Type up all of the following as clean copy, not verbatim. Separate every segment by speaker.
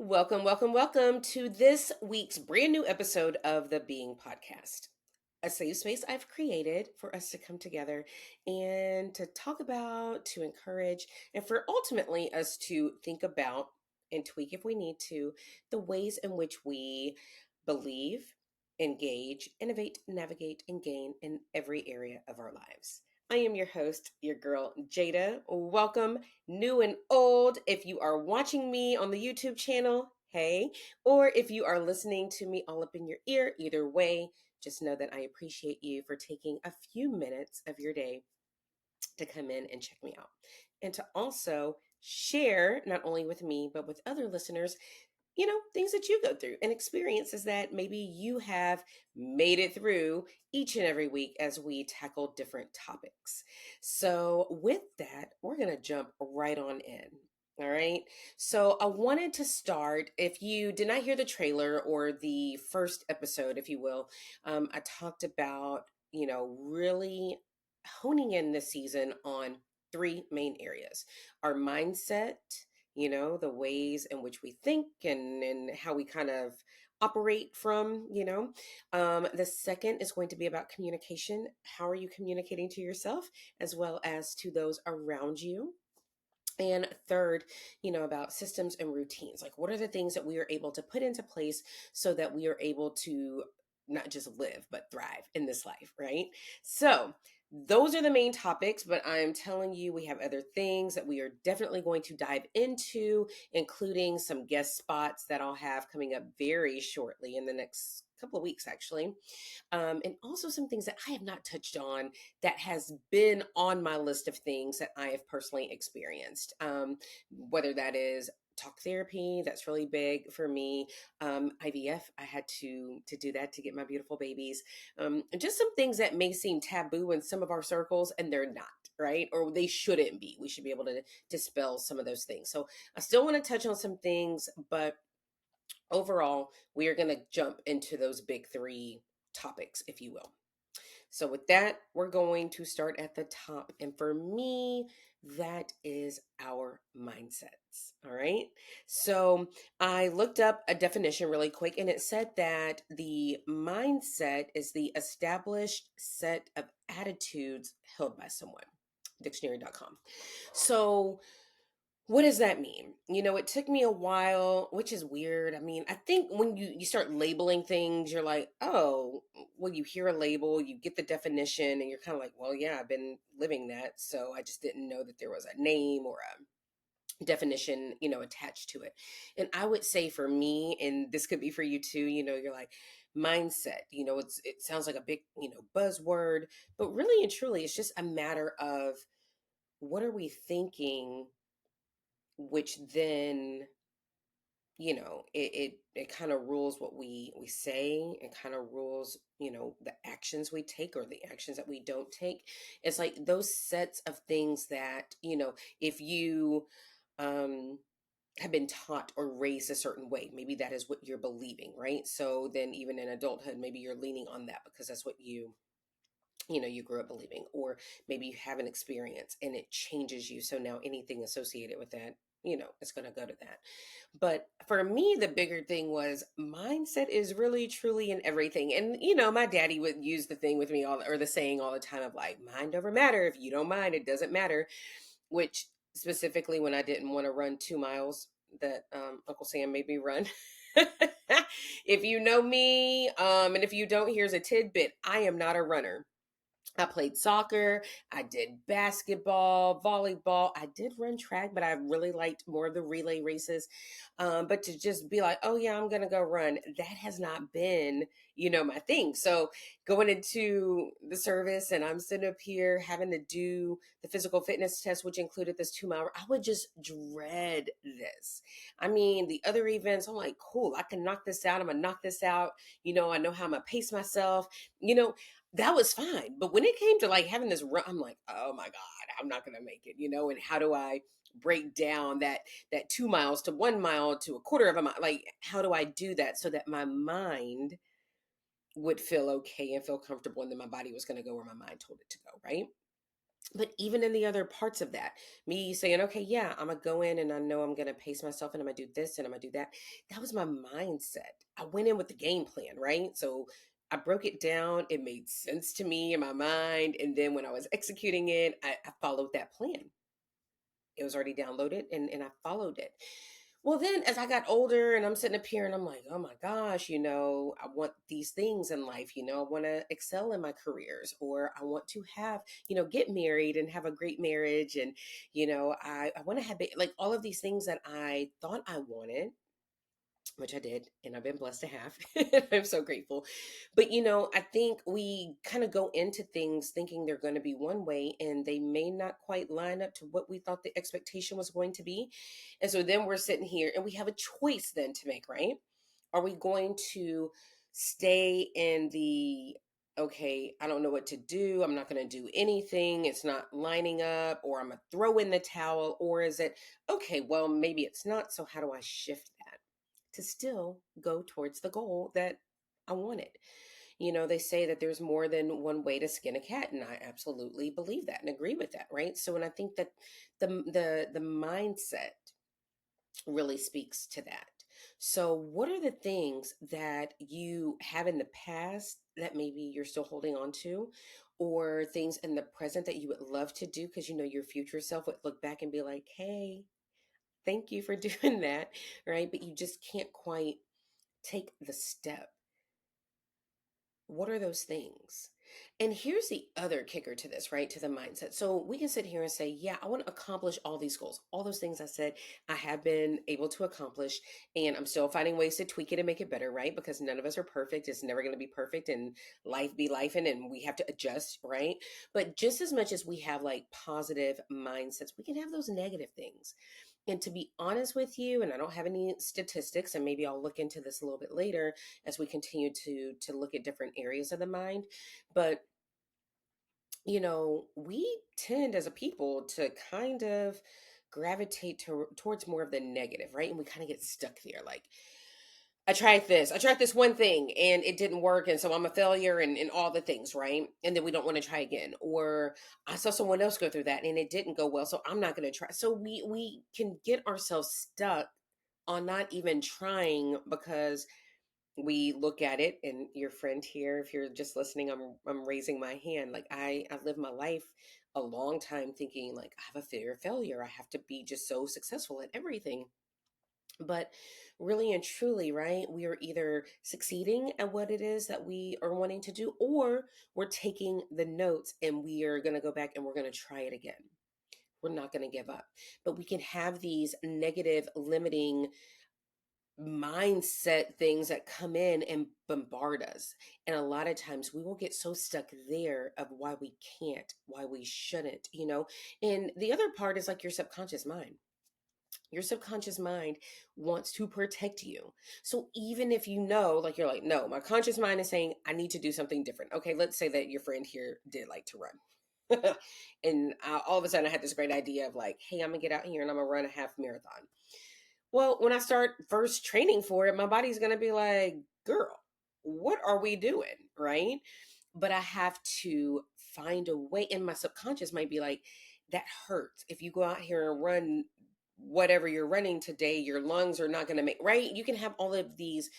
Speaker 1: Welcome, welcome, welcome to this week's brand new episode of the Being Podcast, a safe space I've created for us to come together and to talk about, to encourage, and for ultimately us to think about and tweak if we need to the ways in which we believe, engage, innovate, navigate, and gain in every area of our lives. I am your host, your girl, Jada. Welcome new and old. If you are watching me on the YouTube channel, hey, or if you are listening to me all up in your ear, either way, just know that I appreciate you for taking a few minutes of your day to come in and check me out. And to also share, not only with me, but with other listeners, things that you go through and experiences that maybe you have made it through each and every week as we tackle different topics. So, with that, we're going to jump right on in. All right. So, I wanted to start. If you did not hear the trailer or the first episode, if you will, I talked about, really honing in this season on three main areas: our mindset, the ways in which we think and how we kind of operate from, the second is going to be about communication. How are you communicating to yourself as well as to those around you? And third, about systems and routines. Like, what are the things that we are able to put into place so that we are able to not just live, but thrive in this life, right? So, those are the main topics, but I'm telling you, we have other things that we are definitely going to dive into, including some guest spots that I'll have coming up very shortly in the next couple of weeks, actually, and also some things that I have not touched on that has been on my list of things that I have personally experienced. Whether that is talk therapy, that's really big for me. IVF, I had to do that to get my beautiful babies. And just some things that may seem taboo in some of our circles, and they're not. Right, or they shouldn't be. We should be able to dispel some of those things. So I still want to touch on some things, but overall, we are going to jump into those big three topics, if you will. So, with that, we're going to start at the top. And for me, that is our mindsets. All right. So, I looked up a definition really quick, and it said that the mindset is the established set of attitudes held by someone. Dictionary.com. So, what does that mean? It took me a while, which is weird. I mean, I think when you start labeling things, you're like, oh, well, you hear a label, you get the definition, and you're kind of like, well, yeah, I've been living that. So I just didn't know that there was a name or a definition, attached to it. And I would say for me, and this could be for you too, you're like, mindset, it sounds like a big, buzzword, but really and truly, it's just a matter of what are we thinking, which then it kind of rules what we say, and kind of rules the actions we take or the actions that we don't take. It's like those sets of things that if you um have been taught or raised a certain way, maybe that is what you're believing, right? So then even in adulthood, maybe you're leaning on that because that's what you grew up believing, or maybe you have an experience and it changes you, so now anything associated with that, it's going to go to that. But for me, the bigger thing was mindset is really truly in everything. And my daddy would use the thing with me or the saying all the time of like, mind over matter. If you don't mind, it doesn't matter. Which specifically when I didn't want to run 2 miles that Uncle Sam made me run. If you know me, and if you don't, here's a tidbit: I am not a runner. I played soccer. I did basketball, volleyball. I did run track, but I really liked more of the relay races. But to just be like, oh, yeah, I'm going to go run, that has not been, my thing. So going into the service and I'm sitting up here having to do the physical fitness test, which included this 2 mile, I would just dread this. I mean, the other events, I'm like, cool, I can knock this out. I'm going to knock this out. I know how I'm going to pace myself. You know, that was fine. But when it came to like having this run, I'm like, oh my God, I'm not gonna make it, and how do I break down that 2 miles to 1 mile to a quarter of a mile? Like, how do I do that so that my mind would feel okay and feel comfortable, and then my body was gonna go where my mind told it to go, right? But even in the other parts of that, me saying, okay, yeah, I'm gonna go in and I know I'm gonna pace myself and I'm gonna do this and I'm gonna do that. That was my mindset. I went in with the game plan, right? So I broke it down. It made sense to me in my mind. And then when I was executing it, I followed that plan. It was already downloaded and I followed it. Well, then as I got older and I'm sitting up here and I'm like, oh my gosh, I want these things in life. I want to excel in my careers, or I want to have, get married and have a great marriage. And, I want to have, like all of these things that I thought I wanted, which I did, and I've been blessed to have. I'm so grateful. But I think we kind of go into things thinking they're going to be one way, and they may not quite line up to what we thought the expectation was going to be. And so then we're sitting here and we have a choice then to make, right? Are we going to stay in the okay, I don't know what to do. I'm not going to do anything. It's not lining up, or I'm going to throw in the towel, or is it okay, well, maybe it's not. So how do I shift that to still go towards the goal that I wanted? They say that there's more than one way to skin a cat, and I absolutely believe that and agree with that, right? So, and I think that the mindset really speaks to that. So, what are the things that you have in the past that maybe you're still holding on to, or things in the present that you would love to do because your future self would look back and be like, hey, thank you for doing that, right? But you just can't quite take the step. What are those things? And here's the other kicker to this, right? To the mindset. So we can sit here and say, yeah, I want to accomplish all these goals. All those things I said I have been able to accomplish, and I'm still finding ways to tweak it and make it better, right? Because none of us are perfect. It's never going to be perfect, and life be life, and we have to adjust, right? But just as much as we have like positive mindsets, we can have those negative things. And to be honest with you, and I don't have any statistics, and maybe I'll look into this a little bit later as we continue to look at different areas of the mind. But we tend as a people to kind of gravitate towards more of the negative, right? And we kind of get stuck there. Like, I tried this one thing and it didn't work. And so I'm a failure and all the things, right? And then we don't want to try again. Or I saw someone else go through that and it didn't go well. So I'm not going to try. So we can get ourselves stuck on not even trying because we look at it. And your friend here, if you're just listening, I'm raising my hand. Like I live my life a long time thinking like I have a fear of failure. I have to be just so successful at everything. But really and truly, right, we are either succeeding at what it is that we are wanting to do, or we're taking the notes and we are going to go back and we're going to try it again. We're not going to give up. But we can have these negative, limiting mindset things that come in and bombard us. And a lot of times we will get so stuck there of why we can't, why we shouldn't. And the other part is like your subconscious mind. Your subconscious mind wants to protect you. So even if like you're like, no, my conscious mind is saying I need to do something different. Okay, let's say that your friend here did like to run. And all of a sudden I had this great idea of like, hey, I'm gonna get out here and I'm gonna run a half marathon. Well, when I start first training for it, my body's gonna be like, girl, what are we doing? Right? But I have to find a way, and my subconscious might be like, that hurts. If you go out here and run whatever you're running today, your lungs are not going to make, right? You can have all of these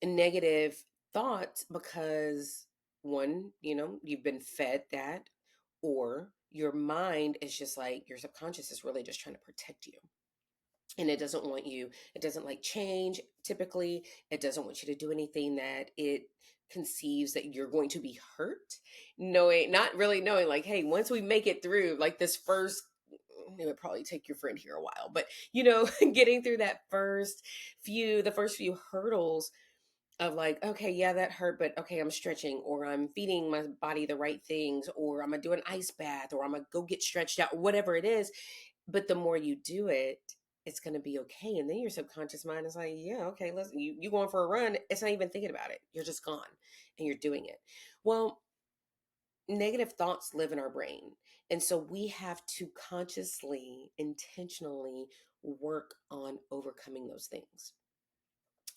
Speaker 1: negative thoughts because one, you've been fed that, or your mind is just like, your subconscious is really just trying to protect you. And it doesn't want you, it doesn't like change typically. It doesn't want you to do anything that it conceives that you're going to be hurt. Knowing, not really knowing, like, hey, once we make it through, like this first, it would probably take your friend here a while, but getting through that the first few hurdles of like, okay, yeah, that hurt, but okay, I'm stretching, or I'm feeding my body the right things, or I'm gonna do an ice bath, or I'm gonna go get stretched out, whatever it is. But the more you do it, it's gonna be okay. And then your subconscious mind is like, yeah, okay, listen, you going for a run, it's not even thinking about it. You're just gone and you're doing it. Well, negative thoughts live in our brain. And so we have to consciously, intentionally work on overcoming those things.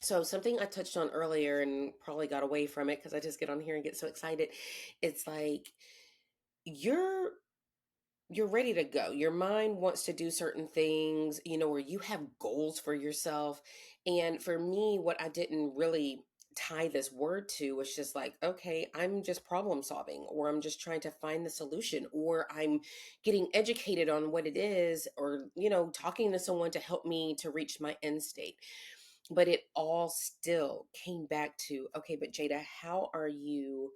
Speaker 1: So, something I touched on earlier and probably got away from it because I just get on here and get so excited. It's like your you're ready to go. Your mind wants to do certain things, where you have goals for yourself. And for me, what I didn't really tie this word to was just like, okay, I'm just problem solving, or I'm just trying to find the solution, or I'm getting educated on what it is, or, talking to someone to help me to reach my end state. But it all still came back to, okay, but Jada, how are you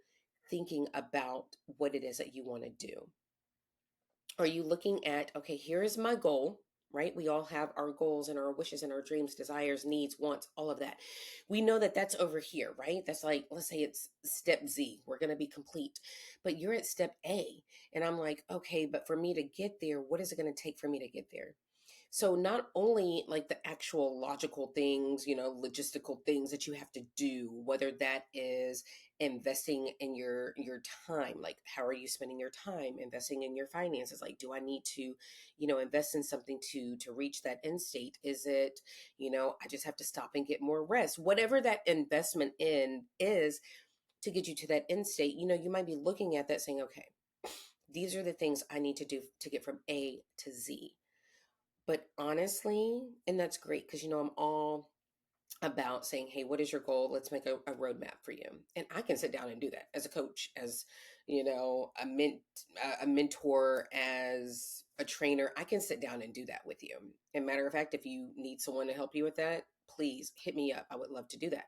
Speaker 1: thinking about what it is that you want to do? Are you looking at, okay, here is my goal, right? We all have our goals and our wishes and our dreams, desires, needs, wants, all of that. We know that that's over here, right? That's like, let's say it's step Z. We're going to be complete, but you're at step A. And I'm like, okay, but for me to get there, what is it going to take for me to get there? So not only like the actual logical things, logistical things that you have to do, whether that is investing in your time, like how are you spending your time, investing in your finances, like do I need to, invest in something to reach that end state? Is it, I just have to stop and get more rest? Whatever that investment in is to get you to that end state, you might be looking at that saying, okay, these are the things I need to do to get from A to Z. But honestly, and that's great because I'm all about saying, hey, what is your goal? Let's make a roadmap for you. And I can sit down and do that as a coach, as a mentor, as a trainer. I can sit down and do that with you. And matter of fact, if you need someone to help you with that, please hit me up. I would love to do that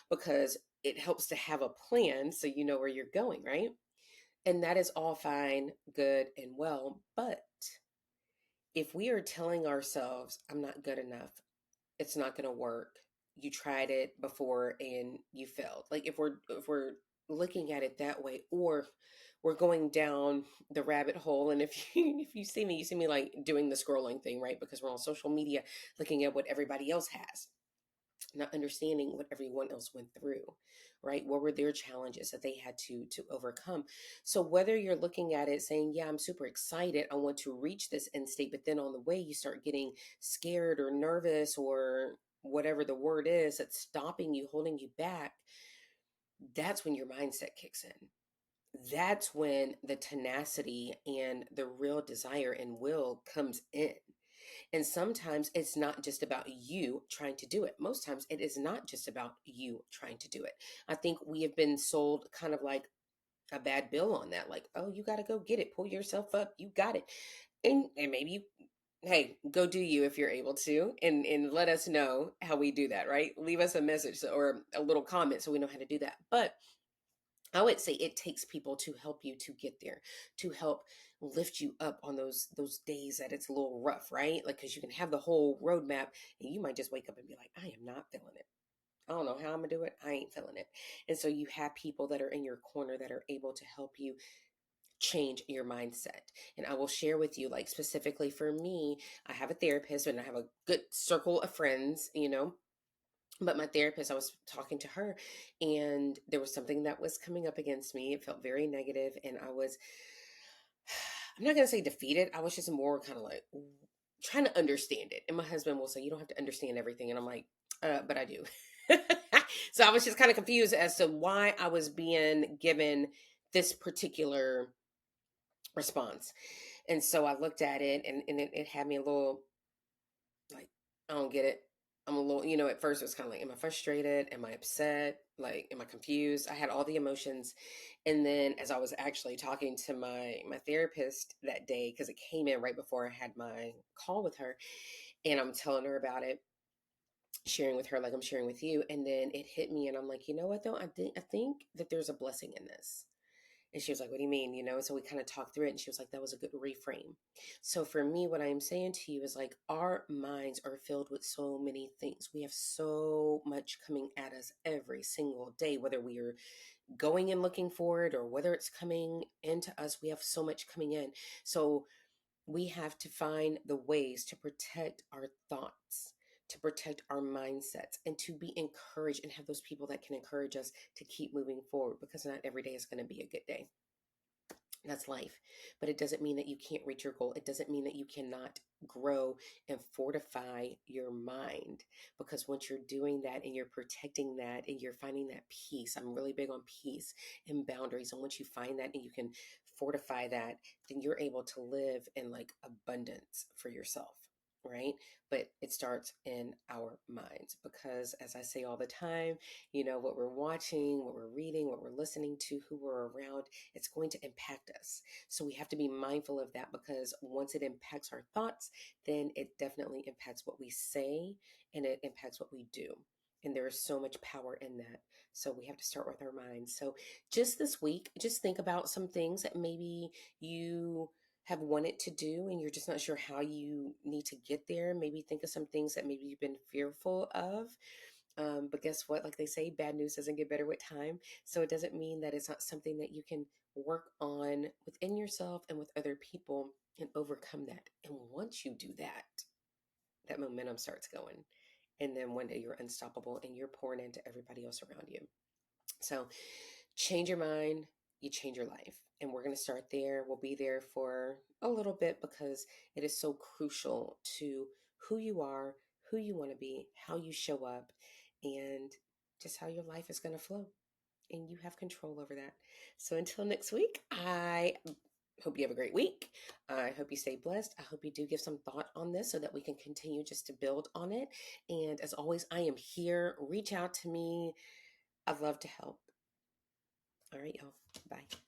Speaker 1: because it helps to have a plan so you know where you're going, right? And that is all fine, good, and well. But if we are telling ourselves, I'm not good enough, it's not going to work, you tried it before and you failed. Like if we're looking at it that way, or we're going down the rabbit hole, and if you see me, you see me like doing the scrolling thing, right? Because we're on social media looking at what everybody else has, not understanding what everyone else went through, right? What were their challenges that they had to overcome? So whether you're looking at it saying, yeah, I'm super excited, I want to reach this end state, but then on the way you start getting scared or nervous or whatever the word is that's stopping you, holding you back, that's when your mindset kicks in. That's when the tenacity and the real desire and will comes in. And sometimes it's not just about you trying to do it. Most times it is not just about you trying to do it. I think we have been sold kind of like a bad bill on that. Like, oh, you got to go get it. Pull yourself up. You got it. And maybe you, hey, go do you if you're able to. And let us know how we do that, right? Leave us a message or a little comment so we know how to do that. But I would say it takes people to help you to get there, to help lift you up on those days that it's a little rough, right? Like because you can have the whole roadmap and you might just wake up and be like, I am not feeling it. I don't know how I'm gonna do it. I ain't feeling it. And so you have people that are in your corner that are able to help you change your mindset. And I will share with you, like specifically for me, I have a therapist and I have a good circle of friends, but my therapist, I was talking to her and there was something that was coming up against me. It felt very negative and I was, I'm not going to say defeated. I was just more kind of like trying to understand it. And my husband will say, you don't have to understand everything. And I'm like, but I do. So I was just kind of confused as to why I was being given this particular response. And so I looked at it and it had me a little like, I don't get it. I'm a little, at first it was kind of like, am I frustrated? Am I upset? Like, am I confused? I had all the emotions. And then as I was actually talking to my therapist that day, because it came in right before I had my call with her, and I'm telling her about it, sharing with her like I'm sharing with you. And then it hit me and I'm like, you know what though? I think that there's a blessing in this. And she was like, what do you mean? So we kind of talked through it and she was like, that was a good reframe. So for me, what I'm saying to you is like, our minds are filled with so many things. We have so much coming at us every single day, whether we are going and looking for it or whether it's coming into us, we have so much coming in. So we have to find the ways to protect our thoughts, to protect our mindsets, and to be encouraged and have those people that can encourage us to keep moving forward because not every day is going to be a good day. That's life. But it doesn't mean that you can't reach your goal. It doesn't mean that you cannot grow and fortify your mind. Because once you're doing that and you're protecting that and you're finding that peace, I'm really big on peace and boundaries. And once you find that and you can fortify that, then you're able to live in like abundance for yourself, right? But it starts in our minds because, as I say all the time, what we're watching, what we're reading, what we're listening to, who we're around, it's going to impact us. So we have to be mindful of that, because once it impacts our thoughts, then it definitely impacts what we say and it impacts what we do. And there is so much power in that. So we have to start with our minds. So just this week, just think about some things that maybe you have wanted to do and you're just not sure how you need to get there. Maybe think of some things that maybe you've been fearful of. But guess what? Like they say, bad news doesn't get better with time. So it doesn't mean that it's not something that you can work on within yourself and with other people and overcome that. And once you do that, that momentum starts going. And then one day you're unstoppable and you're pouring into everybody else around you. So change your mind, you change your life. And we're going to start there. We'll be there for a little bit because it is so crucial to who you are, who you want to be, how you show up, and just how your life is going to flow. And you have control over that. So until next week, I hope you have a great week. I hope you stay blessed. I hope you do give some thought on this so that we can continue just to build on it. And as always, I am here. Reach out to me. I'd love to help. All right, y'all. Bye.